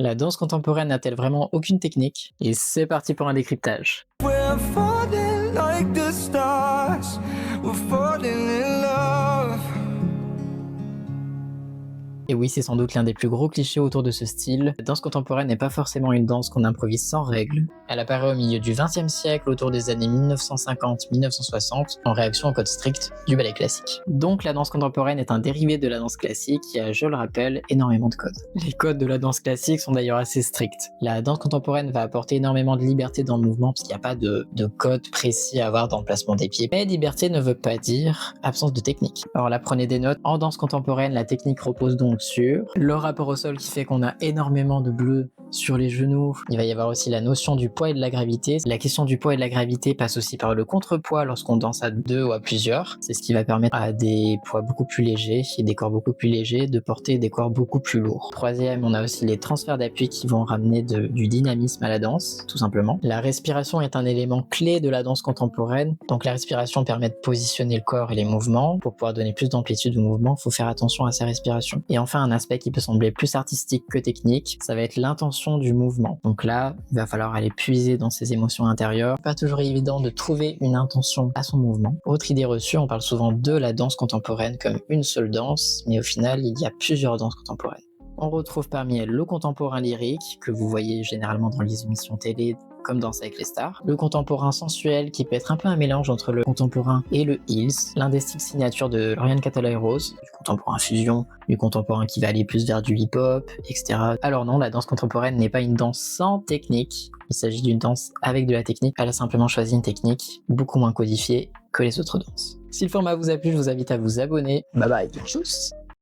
La danse contemporaine n'a-t-elle vraiment aucune technique? Et c'est parti pour un décryptage. We're falling like the stars. We're falling in love. Et oui, c'est sans doute l'un des plus gros clichés autour de ce style. La danse contemporaine n'est pas forcément une danse qu'on improvise sans règles. Elle apparaît au milieu du XXe siècle, autour des années 1950-1960, en réaction au code strict du ballet classique. Donc la danse contemporaine est un dérivé de la danse classique qui a, je le rappelle, énormément de codes. Les codes de la danse classique sont d'ailleurs assez stricts. La danse contemporaine va apporter énormément de liberté dans le mouvement, parce qu'il n'y a pas de code précis à avoir dans le placement des pieds. Mais liberté ne veut pas dire absence de technique. Alors là, prenez des notes. En danse contemporaine, la technique repose donc sur le rapport au sol qui fait qu'on a énormément de bleu sur les genoux. Il va y avoir aussi la notion du poids et de la gravité. La question du poids et de la gravité passe aussi par le contrepoids lorsqu'on danse à deux ou à plusieurs. C'est ce qui va permettre à des poids beaucoup plus légers et des corps beaucoup plus légers de porter des corps beaucoup plus lourds. Troisième, on a aussi les transferts d'appui qui vont ramener du dynamisme à la danse, tout simplement. La respiration est un élément clé de la danse contemporaine. Donc la respiration permet de positionner le corps et les mouvements. Pour pouvoir donner plus d'amplitude au mouvement, il faut faire attention à sa respiration. Et enfin, un aspect qui peut sembler plus artistique que technique, ça va être l'intention du mouvement. Donc là, il va falloir aller puiser dans ses émotions intérieures. Pas toujours évident de trouver une intention à son mouvement. Autre idée reçue, on parle souvent de la danse contemporaine comme une seule danse, mais au final, il y a plusieurs danses contemporaines. On retrouve parmi elles le contemporain lyrique, que vous voyez généralement dans les émissions télé, comme Danse avec les stars. Le contemporain sensuel, qui peut être un peu un mélange entre le contemporain et le heels. L'un des styles signatures de Lauriane Catala-Rose, du contemporain fusion, du contemporain qui va aller plus vers du hip-hop, etc. Alors non, la danse contemporaine n'est pas une danse sans technique. Il s'agit d'une danse avec de la technique. Elle a simplement choisi une technique beaucoup moins codifiée que les autres danses. Si le format vous a plu, je vous invite à vous abonner. Bye bye, tchuss!